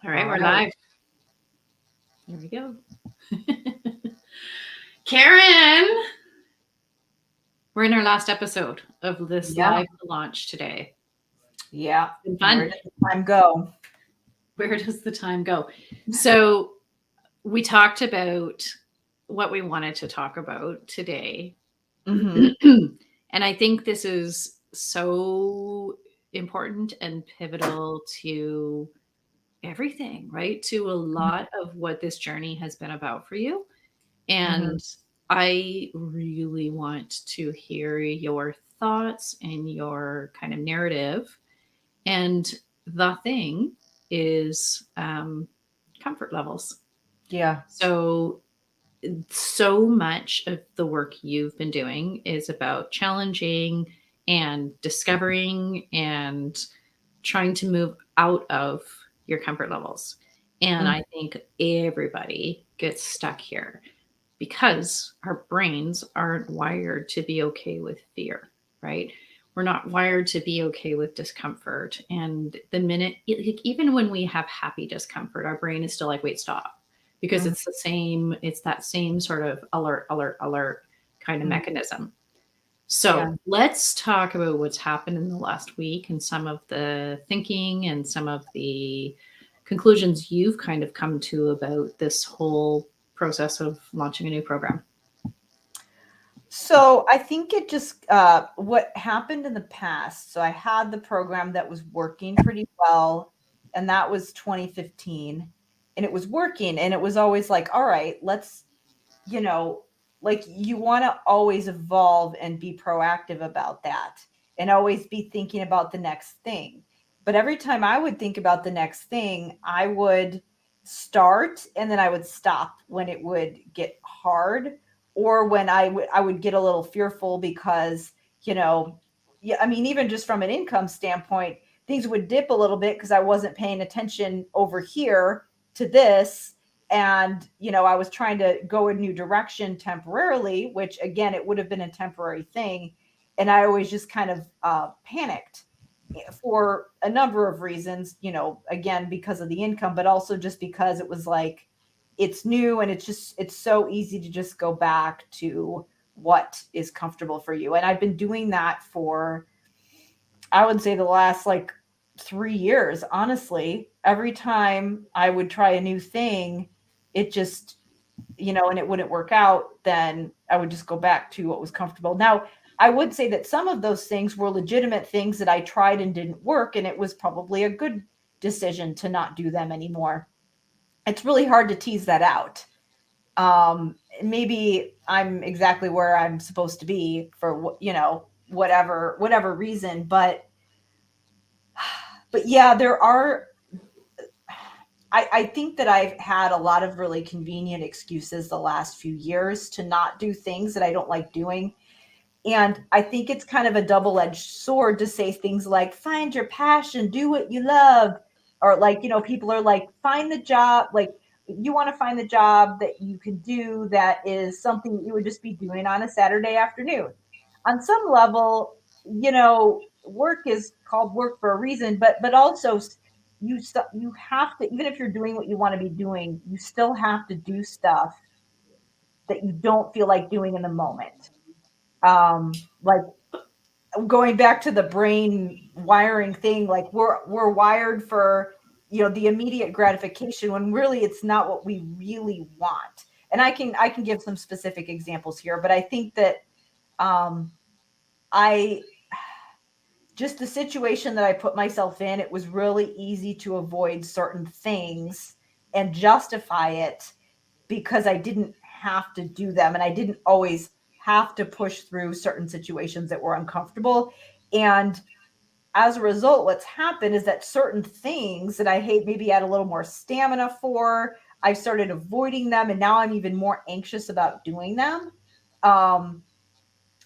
All right, All we're right. live. Here we go. Karen, we're in our last episode of this Yeah. live launch today. Yeah. It's been Where fun. did the time go? Where does the time go? So, we talked about what we wanted to talk about today. Mm-hmm. And I think this is so important and pivotal to everything, right? To a lot of what this journey has been about for you. Mm-hmm. And I really want to hear your thoughts and your kind of narrative. And the thing is comfort levels. Yeah. So, so much of the work you've been doing is about challenging and discovering and trying to move out of your comfort levels. And Mm-hmm. I think everybody gets stuck here because our brains aren't wired to be okay with fear, right? We're not wired to be okay with discomfort. And the minute, like, even when we have happy discomfort, our brain is still like, wait, stop. Because it's that same sort of alert, alert, alert kind of Mm-hmm. mechanism. Yeah. So let's talk about what's happened in the last week and some of the thinking and some of the conclusions you've kind of come to about this whole process of launching a new program. So I think it just what happened in the past. So I had the program that was working pretty well, and that was 2015, and it was working, and it was always like, all right, let's, you know, like you want to always evolve and be proactive about that, and always be thinking about the next thing. But every time I would think about the next thing, I would start and then I would stop when it would get hard, or when I would get a little fearful because, you know, yeah, I mean, even just from an income standpoint, things would dip a little bit because I wasn't paying attention over here to this. And, I was trying to go a new direction temporarily, which again, it would have been a temporary thing. And I always just kind of panicked for a number of reasons, again, because of the income, but also just because it was like, it's new, and it's so easy to just go back to what is comfortable for you. And I've been doing that for, I would say, the last like 3 years, honestly. Every time I would try a new thing, it just, and it wouldn't work out, then I would just go back to what was comfortable. Now, I would say that some of those things were legitimate things that I tried and didn't work, and it was probably a good decision to not do them anymore. It's really hard to tease that out. Maybe I'm exactly where I'm supposed to be for, whatever reason, but yeah, there are. I think that I've had a lot of really convenient excuses the last few years to not do things that I don't like doing. And I think it's kind of a double-edged sword to say things like, find your passion, do what you love. Or like, people are like, find the job, like you want to find the job that you can do that is something that you would just be doing on a Saturday afternoon. On some level, work is called work for a reason, but also you have to, even if you're doing what you want to be doing, you still have to do stuff that you don't feel like doing in the moment. Like, going back to the brain wiring thing, like we're wired for, the immediate gratification, when really it's not what we really want. And I can give some specific examples here, but I think that um I just the situation that I put myself in, it was really easy to avoid certain things and justify it because I didn't have to do them, and I didn't always have to push through certain situations that were uncomfortable. And as a result, what's happened is that certain things that I hate, maybe I had a little more stamina for, I started avoiding them, and now I'm even more anxious about doing them. Um,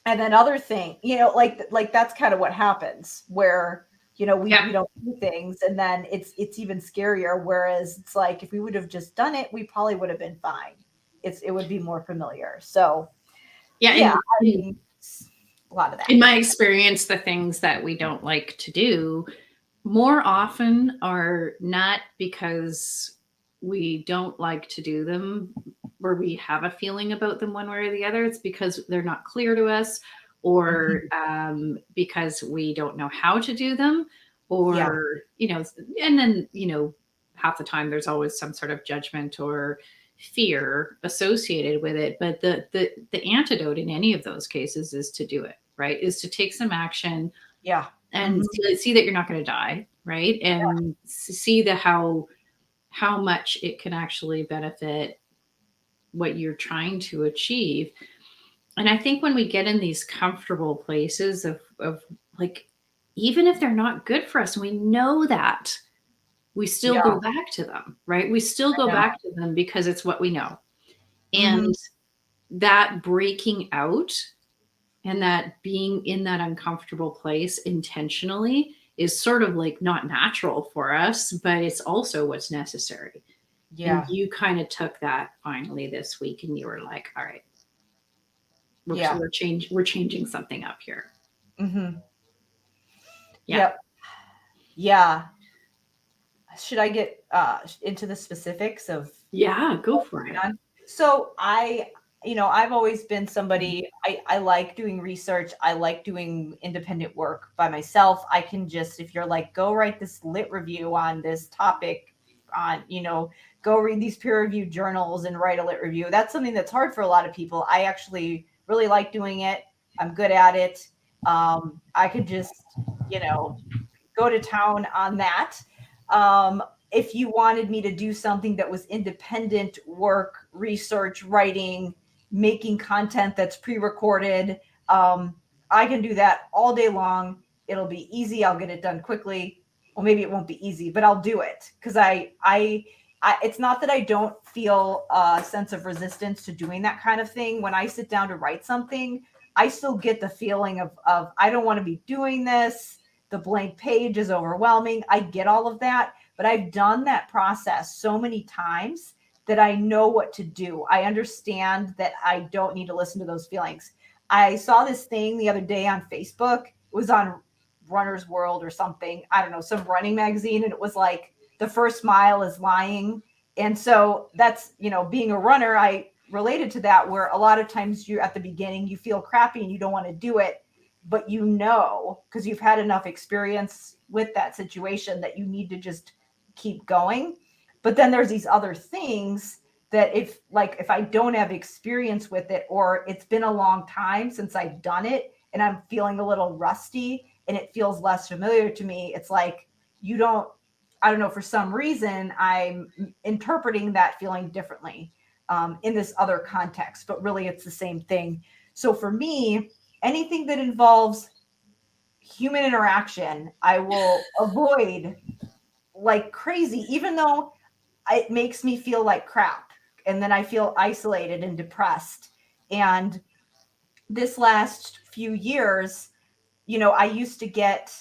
and then other thing, like that's kind of what happens, where Yeah. we don't do things, and then it's even scarier. Whereas it's like, if we would have just done it, we probably would have been fine. It would be more familiar. So Yeah. yeah, And I mean, a lot of that. in my experience, the things that we don't like to do more often are not because we don't like to do them or we have a feeling about them one way or the other. It's because they're not clear to us, or Mhm. because we don't know how to do them, Yeah. or, and then, half the time there's always some sort of judgment or fear associated with it. But the antidote in any of those cases is to do it, right? Is to take some action Yeah. and Mhm. see that you're not going to die, right? And see the how much it can actually benefit what you're trying to achieve. And I think when we get in these comfortable places of like, even if they're not good for us, we know that, we still Yeah. go back to them, right? We still I go know. back to them because it's what we know. Mhm. And that breaking out and that being in that uncomfortable place intentionally is sort of like not natural for us, but it's also what's necessary. And Yeah. you kind of took that finally this week and you were like, all right, Yeah. we're changing something up here. Mhm. Yeah. Yep. Yeah. Should I get into the specifics of Yeah, go what's for going it. on? So I've always been somebody, I like doing research. I like doing independent work by myself. I can just, if you're like, go write this lit review on this topic on, go read these peer reviewed journals and write a lit review. That's something that's hard for a lot of people. I actually really like doing it. I'm good at it. I could just, you know, go to town on that. Um, if you wanted me to do something that was independent work, research, writing, making content that's pre-recorded, um, I can do that all day long. It'll be easy. I'll get it done quickly. Well, maybe it won't be easy, but I'll do it because it's not that I don't feel a sense of resistance to doing that kind of thing. When I sit down to write something, I still get the feeling of I don't want to be doing this. The blank page is overwhelming. I get all of that, but I've done that process so many times that I know what to do. I understand that I don't need to listen to those feelings. I saw this thing the other day on Facebook. It was on Runner's World or something. I don't know, some running magazine. And it was like, the first mile is lying. And so that's, being a runner, I related to that, where a lot of times you at the beginning, you feel crappy and you don't want to do it, but because you've had enough experience with that situation that you need to just keep going. But then there's these other things that if I don't have experience with it, or it's been a long time since I've done it and I'm feeling a little rusty and it feels less familiar to me, it's like you don't I don't know, for some reason I'm interpreting that feeling differently in this other context, but really it's the same thing. So for me, anything that involves human interaction, I will avoid like crazy, even though it makes me feel like crap. And then I feel isolated and depressed. And this last few years, I used to get,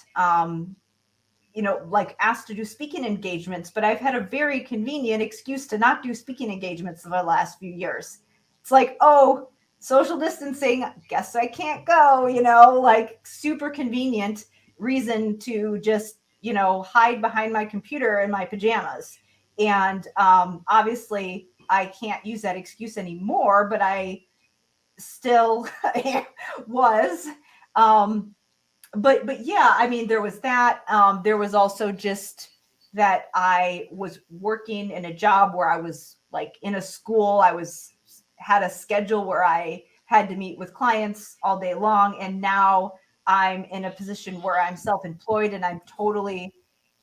like asked to do speaking engagements, but I've had a very convenient excuse to not do speaking engagements in the last few years. It's like, oh, social distancing, guess I can't go, like super convenient reason to just, hide behind my computer in my pajamas. And obviously, I can't use that excuse anymore, but I still was. Um, but yeah, I mean, there was that. There was also just that I was working in a job where I was like in a school. Had a schedule where I had to meet with clients all day long, and now I'm in a position where I'm self-employed and I'm totally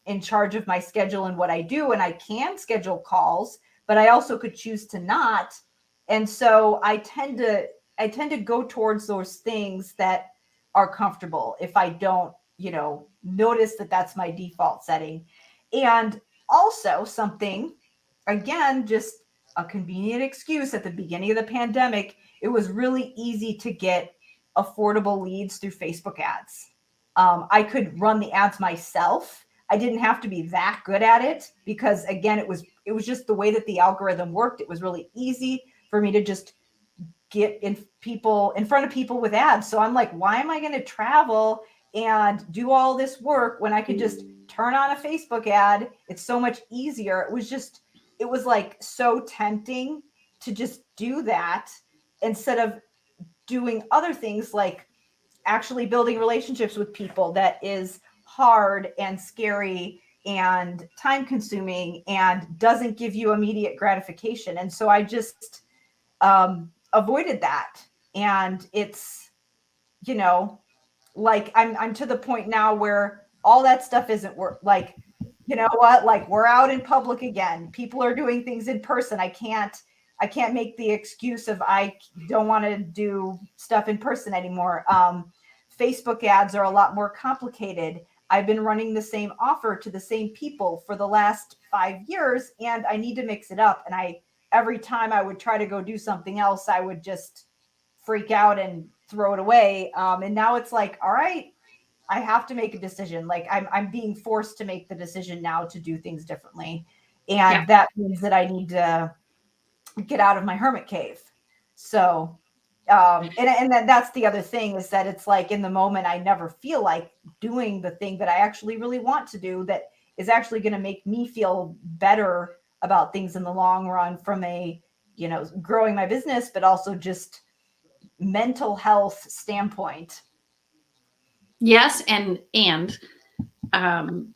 in charge of my schedule and what I do, and I can schedule calls, but I also could choose to not. And so I tend to go towards those things that are comfortable if I don't, notice that that's my default setting. And also something, again, just a convenient excuse. At the beginning of the pandemic, it was really easy to get affordable leads through Facebook ads. I could run the ads myself. I didn't have to be that good at it because, again, it was just the way that the algorithm worked. It was really easy for me to just get in front of people with ads. So I'm like, why am I going to travel and do all this work when I could just turn on a Facebook ad. It's so much easier. It was like so tempting to just do that instead of doing other things like actually building relationships with people that is hard and scary and time consuming and doesn't give you immediate gratification. And so I just avoided that. And it's, you know, like I'm to the point now where all that stuff isn't work. Like, you know what? Like we're out in public again. People are doing things in person. I can't make the excuse of I don't want to do stuff in person anymore. Facebook ads are a lot more complicated. I've been running the same offer to the same people for the last 5 years, and I need to mix it up. And every time I would try to go do something else, I would just freak out and throw it away. And now it's like, all right, I have to make a decision. Like I'm being forced to make the decision now to do things differently. And that means that I need to get out of my hermit cave. So, and then that's the other thing is that it's like in the moment, I never feel like doing the thing that I actually really want to do that is actually going to make me feel better about things in the long run from a, you know, growing my business, but also just mental health standpoint. Yes. Um,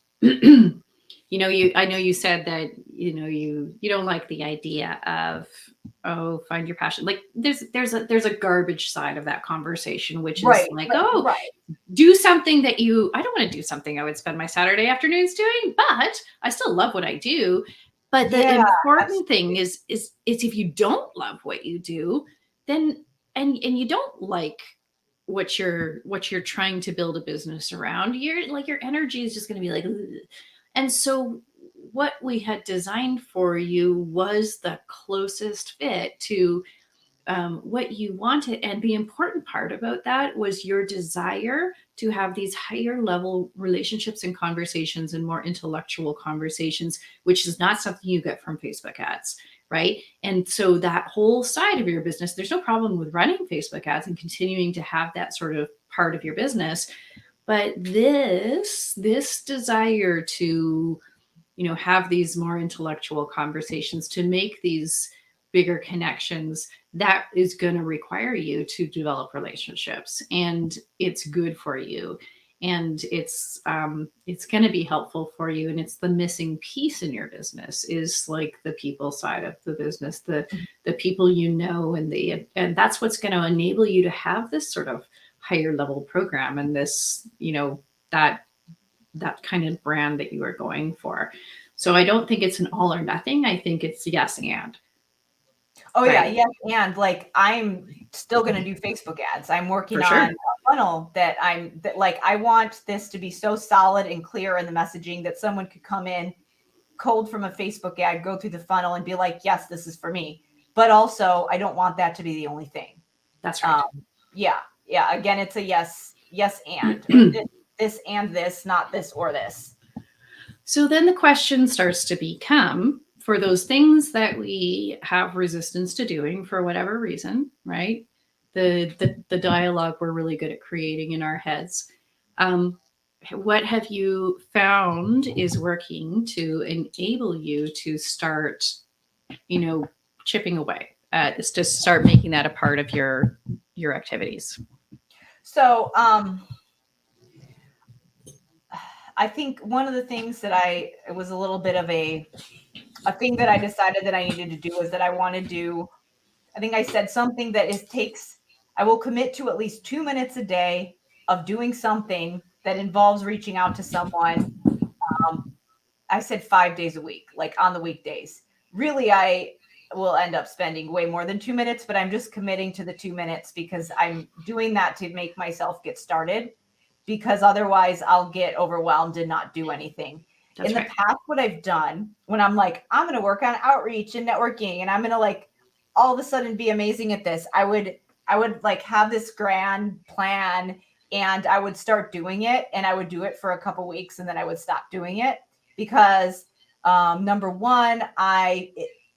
you know, I know you said that, you know, you don't like the idea of, oh, find your passion. Like there's a garbage side of that conversation, which is like, oh, do something that I don't want to do something I would spend my Saturday afternoons doing, but I still love what I do. But the important thing is if you don't love what you do, then, and you don't like what you're trying to build a business around, your energy is just going to be like, ugh. And so what we had designed for you was the closest fit to what you wanted. And the important part about that was your desire to have these higher level relationships and conversations and more intellectual conversations, which is not something you get from Facebook ads. Right. And so that whole side of your business, there's no problem with running Facebook ads and continuing to have that sort of part of your business. But this desire to, you know, have these more intellectual conversations, to make these bigger connections, that is going to require you to develop relationships, and it's good for you, and it's going to be helpful for you. And it's the missing piece in your business is like the people side of the business, the people, you know, and that's what's going to enable you to have this sort of higher level program and this, you know, that kind of brand that you are going for. So I don't think it's an all or nothing. I think it's yes and. Oh right? Yeah, yes and. Like I'm still going to do Facebook ads. I'm working on a funnel that I want this to be so solid and clear in the messaging that someone could come in cold from a Facebook ad, go through the funnel and be like, yes, this is for me. But also I don't want that to be the only thing. That's right. Yeah. Again, it's a yes and. This and this, not this or this. So then the question starts to become, for those things that we have resistance to doing for whatever reason, right? The dialogue we're really good at creating in our heads. What have you found is working to enable you to start, you know, chipping away, is to start making that a part of your activities? So, I think one of the things that it was a little bit of a thing that I decided that I needed to do was that I want to do, I think I said something that I will commit to at least 2 minutes a day of doing something that involves reaching out to someone. I said 5 days a week, like on the weekdays. Really, I will end up spending way more than 2 minutes, but I'm just committing to the 2 minutes because I'm doing that to make myself get started, because otherwise I'll get overwhelmed and not do anything. That's in the past, what I've done when I'm like, I'm going to work on outreach and networking and I'm going to like all of a sudden be amazing at this, I would like have this grand plan and I would start doing it, and I would do it for a couple weeks and then I would stop doing it because number one,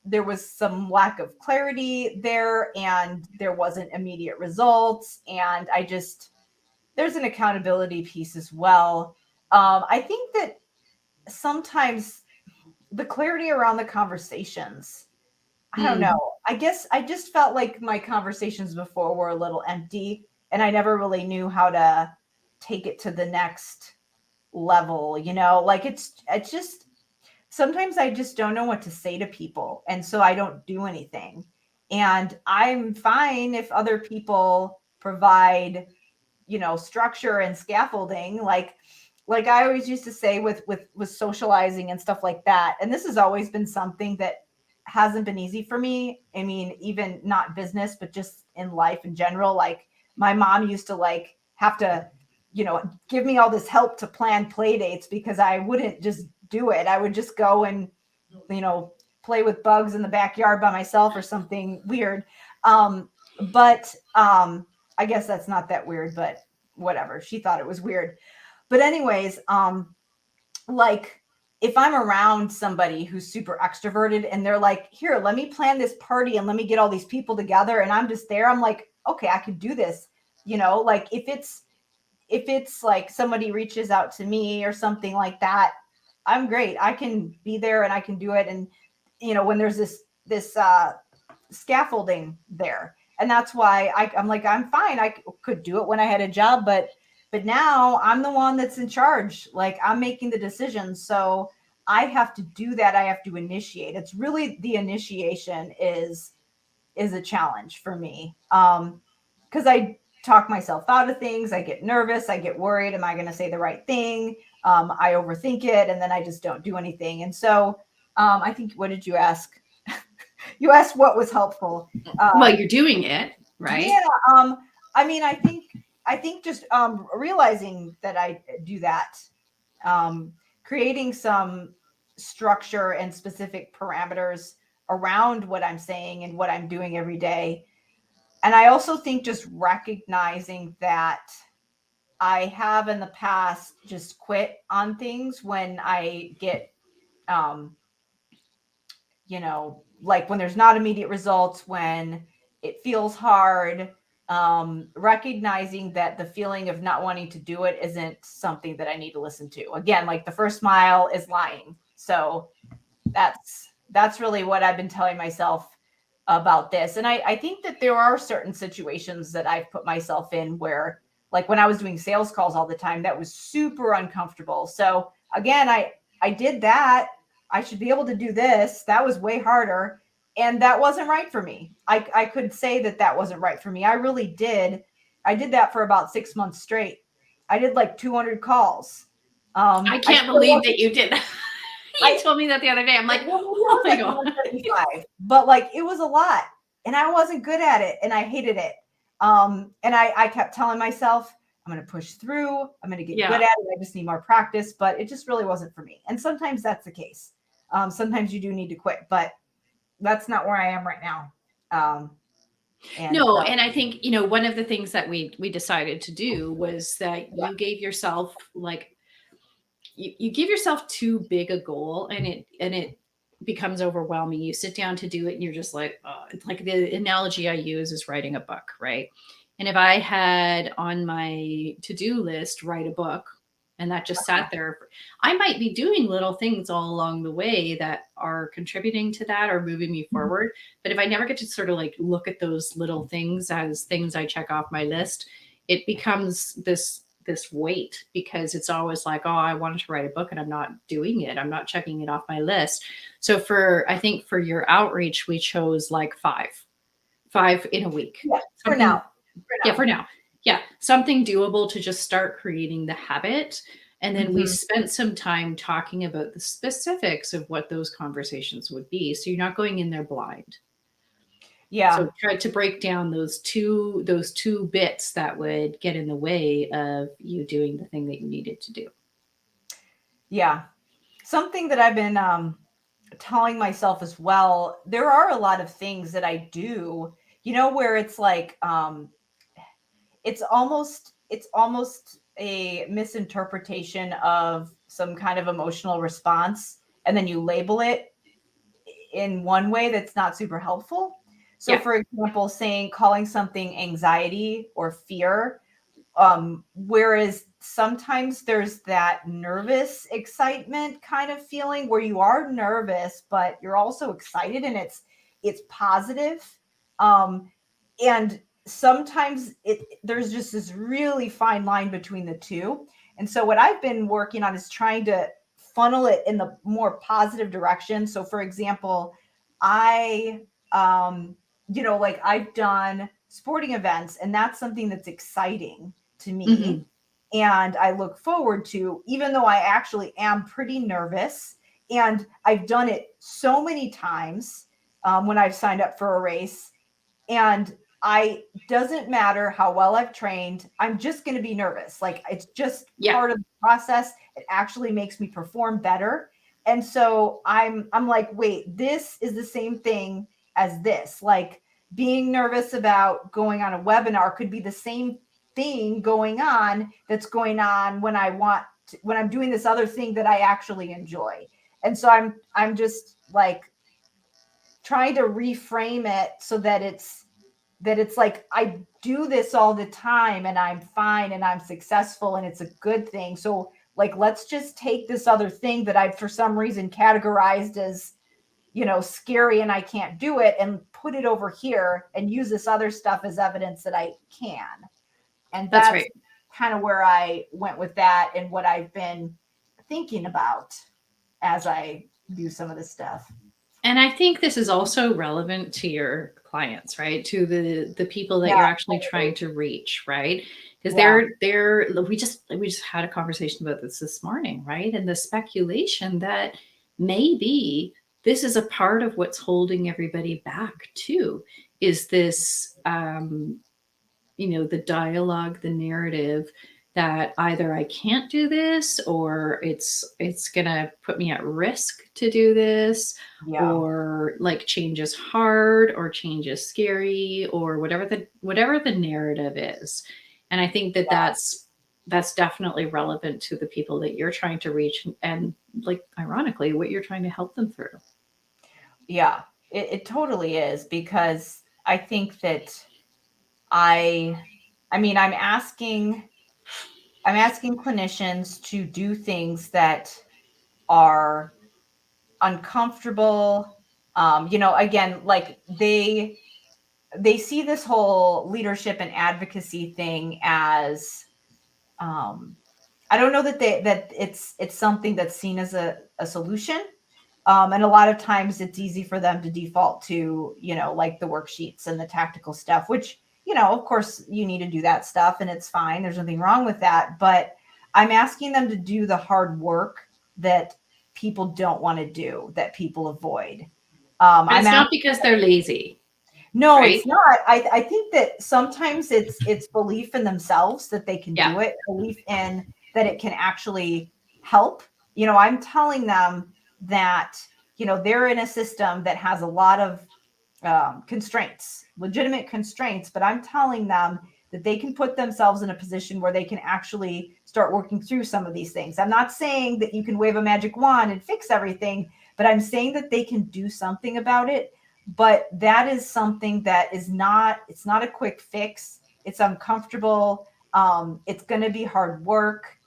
there was some lack of clarity there and there wasn't immediate results. And there's an accountability piece as well. I think that sometimes the clarity around the conversations, I don't Mm. know. I guess I just felt like my conversations before were a little empty, and I never really knew how to take it to the next level, you know? Like it's just sometimes I just don't know what to say to people, and so I don't do anything. And I'm fine if other people provide, structure and scaffolding, like I always used to say with socializing and stuff like that. And this has always been something that hasn't been easy for me. I mean, even not business, but just in life in general. Like my mom used to like have to, give me all this help to plan play dates because I wouldn't just do it. I would just go and, you know, play with bugs in the backyard by myself or something weird. Um, but I guess that's not that weird, but whatever. She thought it was weird. But anyways, like if I'm around somebody who's super extroverted and they're like, here, let me plan this party and let me get all these people together, and I'm just there, I'm like, okay, I could do this. Like if it's like somebody reaches out to me or something like that, I'm great. I can be there and I can do it. And when there's this scaffolding there, and that's why I'm like, I'm fine. I could do it when I had a job, but now I'm the one that's in charge. Like I'm making the decisions, so I have to do that. I have to initiate. It's really the initiation is a challenge for me. Because I talk myself out of things. I get nervous. I get worried. Am I going to say the right thing? I overthink it, and then I just don't do anything. And so I think, what did you ask? You asked what was helpful. Well, Uh, you're doing it, right? yeah. I mean, I think just realizing that I do that, creating some structure and specific parameters around what I'm saying and what I'm doing every day. And I also think just recognizing that I have in the past just quit on things when I get, um, like when there's not immediate results, when it feels hard, recognizing that the feeling of not wanting to do it isn't something that I need to listen to. Again, like the first mile is lying. So that's really what I've been telling myself about this. And I think that there are certain situations that I've put myself in where, like when I was doing sales calls all the time, that was super uncomfortable. So again, I did that. I should be able to do this. That was way harder. And that wasn't right for me. I could say that that wasn't right for me. I really did. I did that for about 6 months straight. I did like 200 calls. I I can't still believe wasn't, that you did that. You I, told me that the other day. I'm like, well, maybe I oh was my like God. 175, but like it was a lot, and I wasn't good at it, and I hated it. And I kept telling myself, I'm going to push through. I'm going to get good Yeah. at it. I just need more practice, but it just really wasn't for me. And sometimes that's the case. Sometimes you do need to quit, but that's not where I am right now. Um, and No, so, and I think, one of the things that we decided to do was that yeah, you gave yourself like you give yourself too big a goal, and it becomes overwhelming. You sit down to do it and you're just like, it's like the analogy I use is writing a book, right? And if I had on my to-do list write a book and that just sat there, I might be doing little things all along the way that are contributing to that or moving me forward. But if I never get to sort of like look at those little things as things I check off my list, it becomes this weight because it's always like, oh, I wanted to write a book and I'm not doing it. I'm not checking it off my list. So I think for your outreach, we chose like five in a week. yeah, for Something, now, for yeah, now. for now. Yeah, something doable to just start creating the habit. And then we Hmm. spent some time talking about the specifics of what those conversations would be. So you're not going in there blind. Yeah, So try to break down those two bits that would get in the way of you doing the thing that you needed to do. yeah. Something that I've been telling myself as well, there are a lot of things that I do, where it's like it's almost a misinterpretation of some kind of emotional response, and then you label it in one way that's not super helpful. So Yeah. for example, calling something anxiety or fear, Whereas sometimes there's that nervous excitement kind of feeling where you are nervous, but you're also excited, and it's positive. Um, and sometimes there's just this really fine line between the two. And so what I've been working on is trying to funnel it in the more positive direction. So for example, I like I've done sporting events, and that's something that's exciting to me. Mhm. And I look forward to, even though I actually am pretty nervous, and I've done it so many times when I've signed up for a race, and I doesn't matter how well I've trained, I'm just going to be nervous. Like it's just Yeah, part of the process. It actually makes me perform better. And so I'm like, wait, this is the same thing as this. Like being nervous about going on a webinar could be the same thing going on that's going on when when I'm doing this other thing that I actually enjoy. And so I'm just like trying to reframe it so that it's like I do this all the time and I'm fine and I'm successful and it's a good thing. So like let's just take this other thing that I for some reason categorized as, scary and I can't do it, and put it over here and use this other stuff as evidence that I can. And that's that's right. kind of where I went with that and what I've been thinking about as I do some of this stuff. And I think this is also relevant to your clients, right? To the people that Yeah, you're actually totally. trying to reach, right? Because Yeah. they're we just had a conversation about this morning, right? And the speculation that maybe this is a part of what's holding everybody back too, is this the dialogue, the narrative that either I can't do this, or it's gonna put me at risk to do this, Yeah. or like change is hard, or change is scary, or whatever the narrative is. And I think that Yeah. that's definitely relevant to the people that you're trying to reach, and like ironically what you're trying to help them through. Yeah. It totally is, because I think that I I mean I'm asking clinicians to do things that are uncomfortable. Again, like they see this whole leadership and advocacy thing as um I don't know that it's something that's seen as a solution. And a lot of times it's easy for them to default to, like the worksheets and the tactical stuff, which, of course you need to do that stuff and it's fine. There's nothing wrong with that. But I'm asking them to do the hard work that people don't want to do, that people avoid. And I'm it's not asking, because they're lazy, no, right? it's not. I think that sometimes it's belief in themselves that they can Yeah. do it, belief in that it can actually help. I'm telling them that, they're in a system that has a lot of constraints, legitimate constraints, but I'm telling them that they can put themselves in a position where they can actually start working through some of these things. I'm not saying that you can wave a magic wand and fix everything, but I'm saying that they can do something about it. But that is something that it's not a quick fix. It's uncomfortable. It's going to be hard work.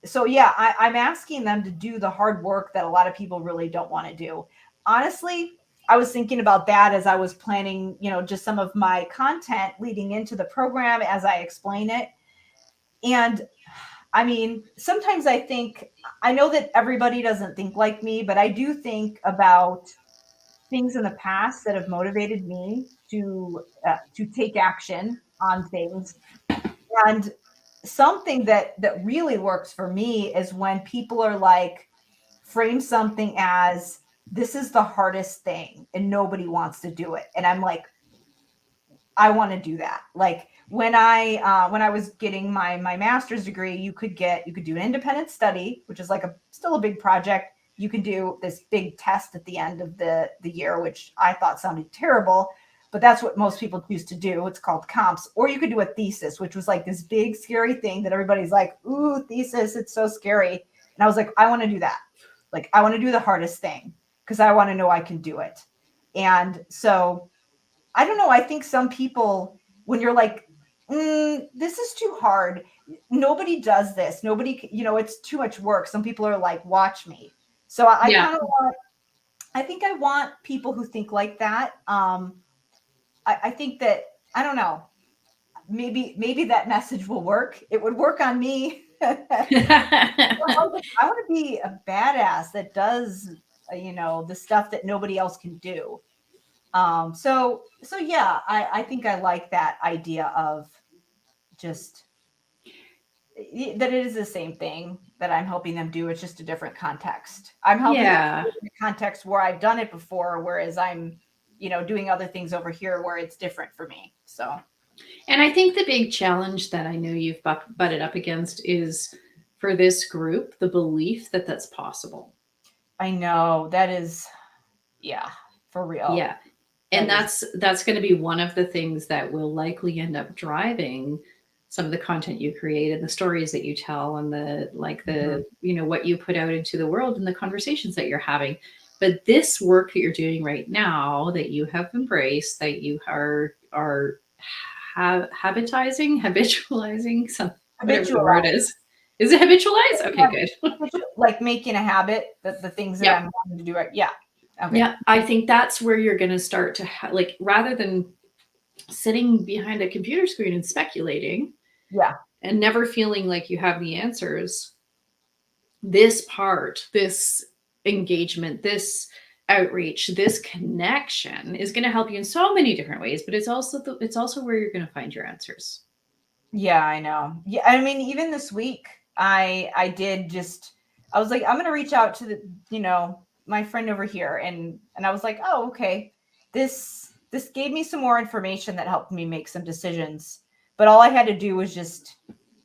So yeah, I'm asking them to do the hard work that a lot of people really don't want to do. Honestly, I was thinking about that as I was planning, just some of my content leading into the program as I explain it. And I mean, sometimes I know that everybody doesn't think like me, but I do think about things in the past that have motivated me to take action on things. And something that really works for me is when people are like, frame something as, this is the hardest thing and nobody wants to do it. And I'm like, I want to do that. Like when I was getting my master's degree, you could do an independent study, which is like still a big project. You can do this big test at the end of the year, which I thought sounded terrible, but that's what most people choose to do. It's called comps. Or you could do a thesis, which was like this big scary thing that everybody's like, ooh, thesis, it's so scary. And I was like, I want to do that. Like I want to do the hardest thing because I want to know I can do it. And so I don't know. I think some people, when you're like This is too hard. Nobody does this. Nobody, it's too much work. Some people are like, watch me. So I Yeah. kind of want, I think I want people who think like that. I think that, I don't know, maybe that message will work. It would work on me. I want to be a badass that does, the stuff that nobody else can do. So yeah, I think I like that idea of just that it is the same thing that I'm helping them do. It's just a different context. I'm helping them Yeah. do it in a context where I've done it before, whereas I'm, doing other things over here where it's different for me. So, And I think the big challenge that I know you've butted up against is for this group, the belief that that's possible. I know that is, yeah, for real. Yeah. And that's going to be one of the things that will likely end up driving some of the content you create and the stories that you tell and what you put out into the world and the conversations that you're having. But this work that you're doing right now that you have embraced, that you are habitualizing, whatever the word is. Is it habitualize? Okay, good. Like making a habit, the things that Yep. I'm wanting to do. Right. Yeah. Okay. Yeah. I think that's where you're going to start to rather than sitting behind a computer screen and speculating, Yeah. and never feeling like you have the answers, this engagement, this outreach, this connection is going to help you in so many different ways, but it's also where you're going to find your answers. Yeah, I know. Yeah, I mean, even this week, I did just, I was like, I'm gonna reach out to my friend over here, and I was like, oh, okay, this gave me some more information that helped me make some decisions. But all I had to do was just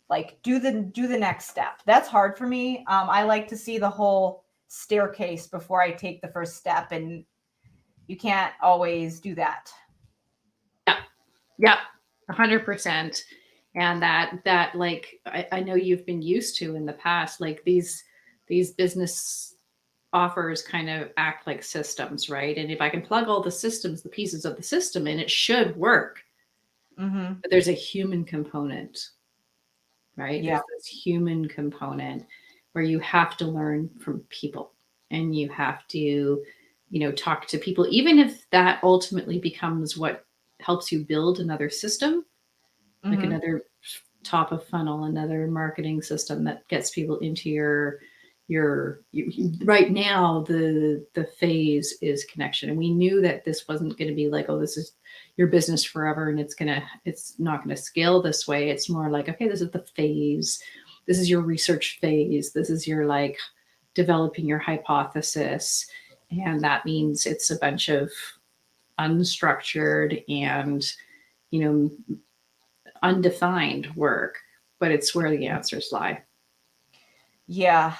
like do the next step. That's hard for me. I like to see the whole staircase before I take the first step, and you can't always do that. Yeah, 100%. And that like I know you've been used to in the past, like these business offers kind of act like systems, right? And if I can plug all the systems, the pieces of the system in, it should work. Mm-hmm. But there's a human component, right? Yeah. There's this human component where you have to learn from people and you have to, talk to people, even if that ultimately becomes what helps you build another system, like Mm-hmm. another top of funnel, another marketing system that gets people into right now the phase is connection. And we knew that this wasn't going to be like, oh, this is your business forever and it's not going to scale this way. It's more like, okay, this is the phase, this is your research phase, this is your like developing your hypothesis, and that means it's a bunch of unstructured and undefined work, but it's where the answers lie. Yeah,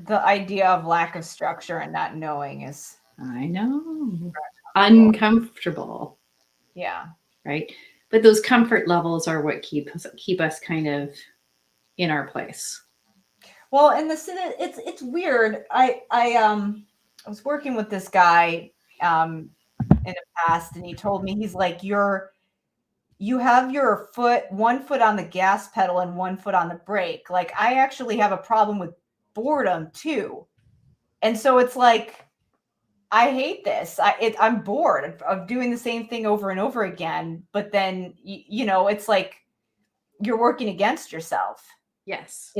the idea of lack of structure and not knowing is, I know, uncomfortable, yeah. right? But those comfort levels are what keep us kind of in our place. Well, and it's weird. I was working with this guy in the past, and he told me, he's like, you have your one foot on the gas pedal and one foot on the brake. Like, I actually have a problem with boredom too. And so it's like, I hate this. I'm bored of doing the same thing over and over again. But then, it's like you're working against yourself. Yes.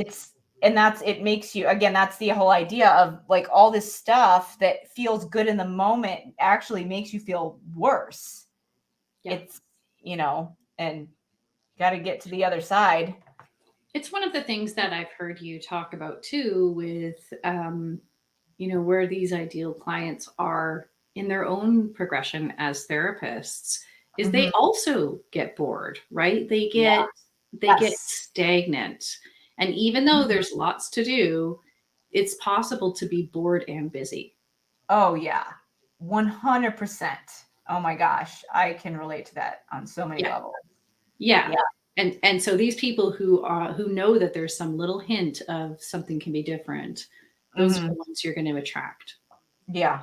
And it makes you, again, that's the whole idea of like all this stuff that feels good in the moment actually makes you feel worse. Yeah. It's, and got to get to the other side. It's one of the things that I've heard you talk about too with where these ideal clients are in their own progression as therapists is they also get bored, right? They get stagnant. And even though there's lots to do, it's possible to be bored and busy. Oh yeah. 100%. Oh my gosh, I can relate to that on so many levels. Yeah. And so these people who know that there's some little hint of something can be different, those are the ones you're going to attract. Yeah.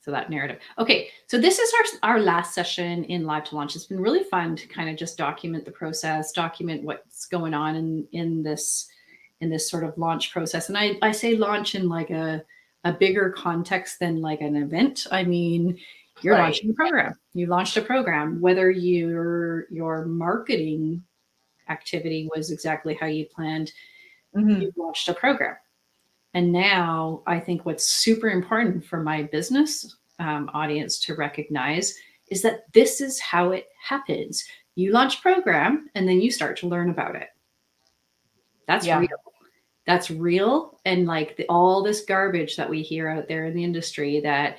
So So that narrative. Okay, so this is our last session in Live to Launch. It's been really fun to kind of just document the process, document what's going on in this sort of launch process. And I say launch in like a bigger context than like an event. I mean, you're Right. launching a program. You launched a program, whether your marketing activity was exactly how you planned, you launched a program. And now I think what's super important for my business audience to recognize is that this is how it happens. You launch program and then you start to learn about it. That's real. That's real. And like all this garbage that we hear out there in the industry that,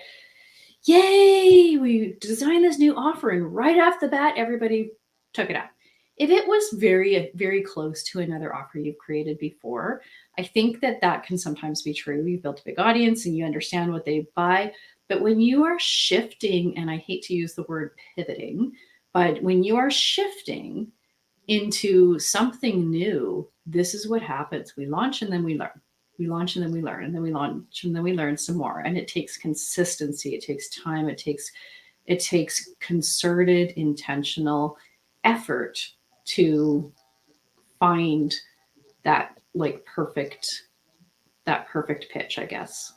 yay, we designed this new offer and right off the bat, everybody took it up. If it was very, very close to another offer you've created before, I think that can sometimes be true. You've built a big audience and you understand what they buy. But when you are shifting, and I hate to use the word pivoting, but when you are shifting into something new, this is what happens. We launch and then we learn. We launch and then we learn, and then we launch and then we learn some more. And it takes consistency. It takes time. It takes concerted, intentional effort to find that like perfect pitch, I guess.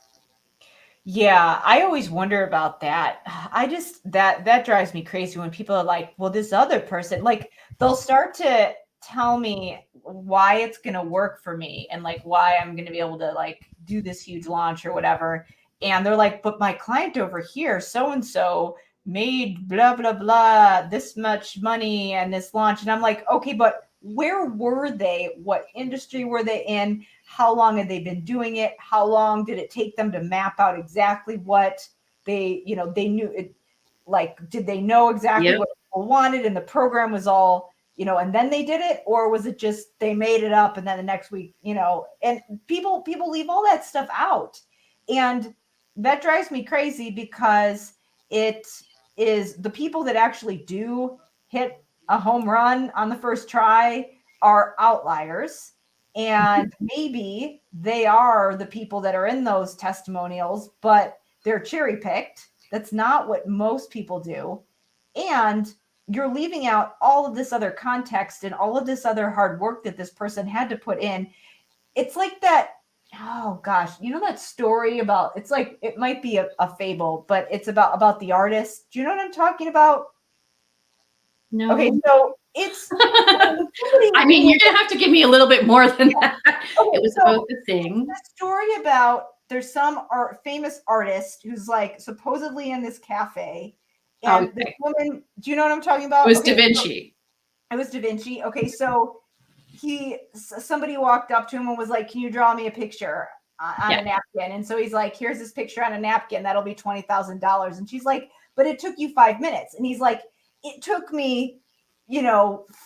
Yeah, I always wonder about that. I just that drives me crazy when people are like, well, this other person, like they'll start to tell me why it's going to work for me and like why I'm going to be able to like do this huge launch or whatever. And they're like, but my client over here, so and so made blah blah blah this much money and this launch. And I'm like, okay, but where were they? What industry were they in? How long had they been doing it? How long did it take them to map out exactly what they knew it? Like, did they know exactly what people wanted and the program was all, and then they did it? Or was it just they made it up and then the next week, and people leave all that stuff out. And that drives me crazy because it is the people that actually do hit a home run on the first try are outliers. And maybe they are the people that are in those testimonials, but they're cherry picked. That's not what most people do. And you're leaving out all of this other context and all of this other hard work that this person had to put in. It's like that. Oh gosh, that story about, it's like, it might be a fable, but it's about the artist. Do you know what I'm talking about? No. Okay, so it's I mean, you're gonna have to give me a little bit more than that. Okay, it was about the thing. The story about there's some famous artist who's like supposedly in this cafe, and this woman. Do you know what I'm talking about? It was Da Vinci. So, it was Da Vinci. Okay, so somebody walked up to him and was like, "Can you draw me a picture on a napkin?" And so he's like, "Here's this picture on a napkin. That'll be $20,000." And she's like, "But it took you 5 minutes." And he's like, "It took me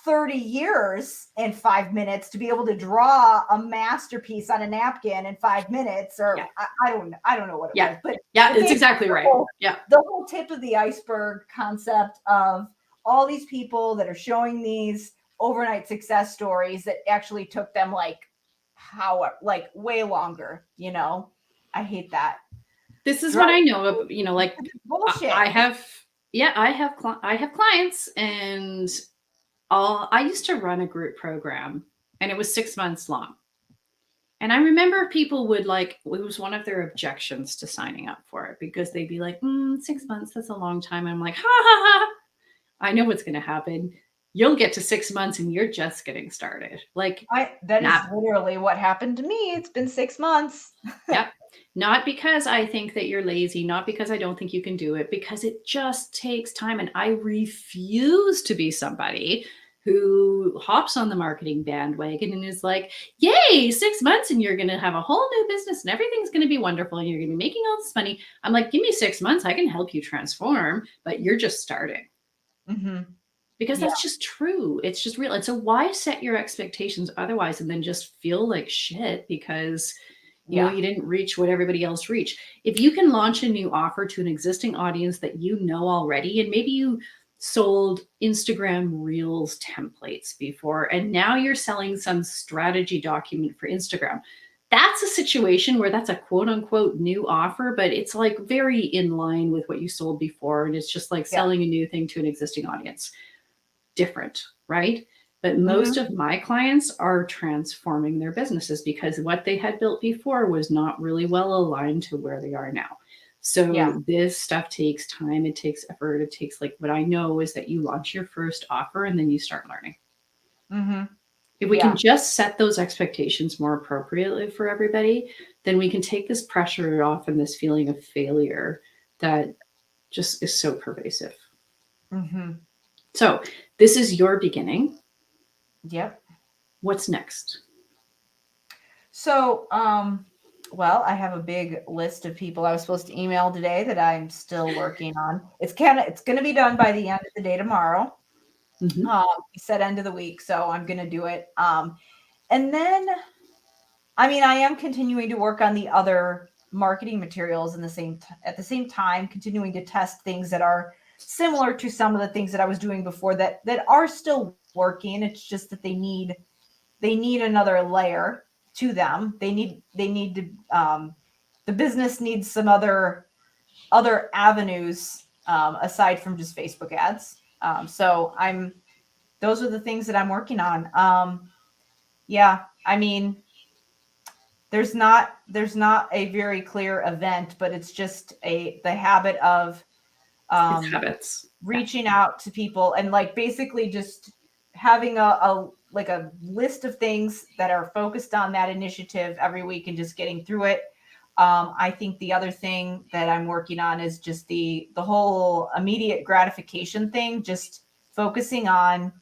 30 years and 5 minutes to be able to draw a masterpiece on a napkin in 5 minutes." Or I don't know what it was, but it's exactly right. The whole tip of the iceberg concept of all these people that are showing these overnight success stories that actually took them like way longer. I hate that. This is what I know of, like bullshit. I have clients, and I used to run a group program, and it was 6 months long. And I remember people would it was one of their objections to signing up for it, because they'd be like, 6 months, that's a long time. And I'm like, ha ha ha, I know what's going to happen. You'll get to 6 months and you're just getting started. That is literally what happened to me. It's been 6 months. Yep. Not because I think that you're lazy, not because I don't think you can do it, because it just takes time. And I refuse to be somebody who hops on the marketing bandwagon and is like, yay, 6 months and you're going to have a whole new business and everything's going to be wonderful and you're going to be making all this money. I'm like, give me 6 months. I can help you transform, but you're just starting. Mm-hmm. Because that's just true. It's just real. And so why set your expectations otherwise and then just feel like shit because you didn't reach what everybody else reached? If you can launch a new offer to an existing audience that you know already, and maybe you sold Instagram Reels templates before, and now you're selling some strategy document for Instagram. that's a situation where that's a quote unquote new offer, but it's like very in line with what you sold before. And it's just like Yeah. selling a new thing to an existing audience. Different, right? But Hmm. most of my clients are transforming their businesses because what they had built before was not really well aligned to where they are now. Yeah. So this stuff takes time, it takes effort, it takes like what I know is that you launch your first offer and then you start learning. Hmm. If we can Yeah. just set those expectations more appropriately for everybody, then we can take this pressure off and this feeling of failure that just is so pervasive. Hmm. So, this is your beginning. Yep. What's next? So, well, I have a big list of people I was supposed to email today that I'm still working on. It's going to be done by the end of the day tomorrow. Mm-hmm. We said end of the week, so I'm going to do it. And then, I mean, I am continuing to work on the other marketing materials in at the same time, continuing to test things that are similar to some of the things that I was doing before that are still working. It's just that they need another layer to them. They need to the business needs some other avenues aside from just Facebook ads. So I'm those are the things that I'm working on. Yeah, I mean, there's not a very clear event, but it's just the habit of It's um, habits. Yeah. reaching out to people and like basically just having a like a list of things that are focused on that initiative every week and just getting through it. I think the other thing that I'm working on is just the whole immediate gratification thing, just focusing on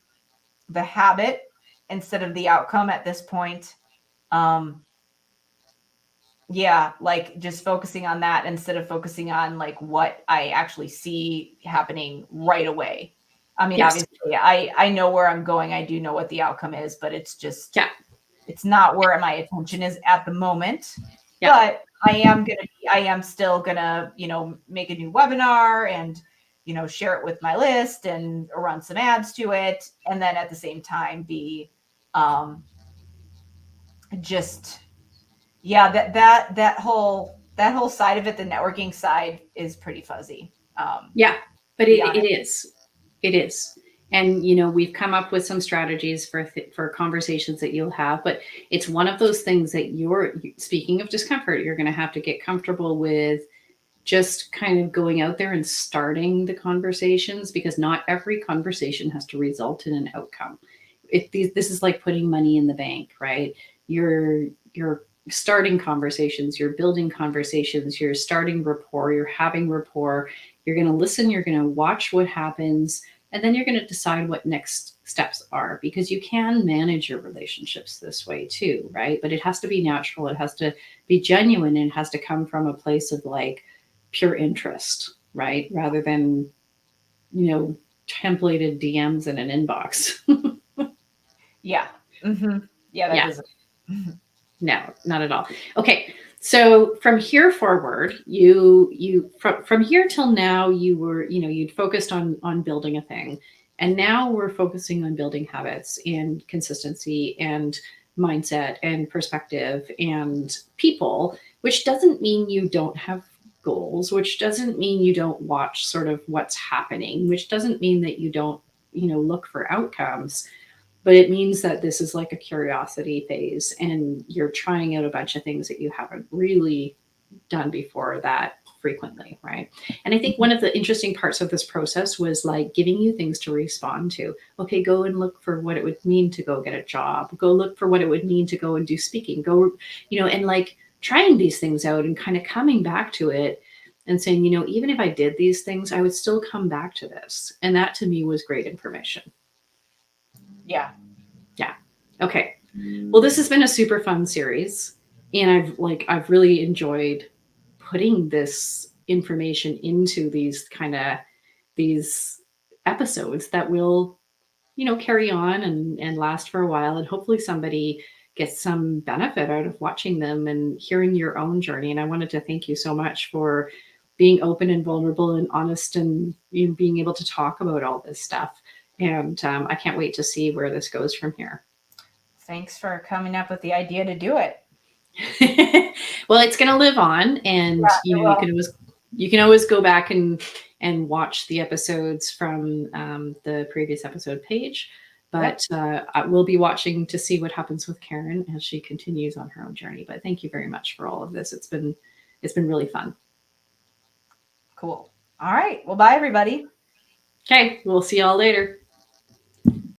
the habit instead of the outcome at this point. Um, yeah, like just focusing on that instead of focusing on like what I actually see happening right away. I mean, Yes. obviously, I know where I'm going. I do know what the outcome is, but it's just Yeah. it's not where my attention is at the moment. Yeah. But I am still gonna, make a new webinar and share it with my list and run some ads to it, and then at the same time be um just yeah, that whole side of it, the networking side, is pretty fuzzy. Yeah. But To be it honest. is. It is. And we've come up with some strategies for conversations that you'll have, but it's one of those things that speaking of discomfort, you're going to have to get comfortable with just kind of going out there and starting the conversations because not every conversation has to result in an outcome. This is like putting money in the bank, right? You're starting conversations, you're building conversations, you're starting rapport, you're having rapport, you're going to listen, you're going to watch what happens, and then you're going to decide what next steps are because you can manage your relationships this way too, right? But it has to be natural, it has to be genuine, and it has to come from a place of like pure interest, right? Rather than, templated DMs in an inbox. Yeah. Hmm. Yeah, that Yeah, doesn't. no, not at all. Okay. So from here forward, from here till now, you were, you'd focused on building a thing. And now we're focusing on building habits and consistency and mindset and perspective and people, which doesn't mean you don't have goals, which doesn't mean you don't watch sort of what's happening, which doesn't mean that you don't, look for outcomes, but it means that this is like a curiosity phase and you're trying out a bunch of things that you haven't really done before that frequently, right? And I think one of the interesting parts of this process was like giving you things to respond to. Okay, go and look for what it would mean to go get a job, go look for what it would mean to go and do speaking, go, and like trying these things out and kind of coming back to it and saying, even if I did these things, I would still come back to this. And that to me was great information. Yeah. Yeah. Okay. Well, this has been a super fun series, and I've really enjoyed putting this information into these episodes that will, carry on and last for a while, and hopefully somebody gets some benefit out of watching them and hearing your own journey. And I wanted to thank you so much for being open and vulnerable and honest and being able to talk about all this stuff. And I can't wait to see where this goes from here. Thanks for coming up with the idea to do it. Well, it's going to live on, and Yeah, it will. you can always go back and watch the episodes from the previous episode page. Yep. But we'll be watching to see what happens with Karen as she continues on her own journey. But thank you very much for all of this. It's been really fun. Cool. All right. Well, bye, everybody. Okay, we'll see y'all later.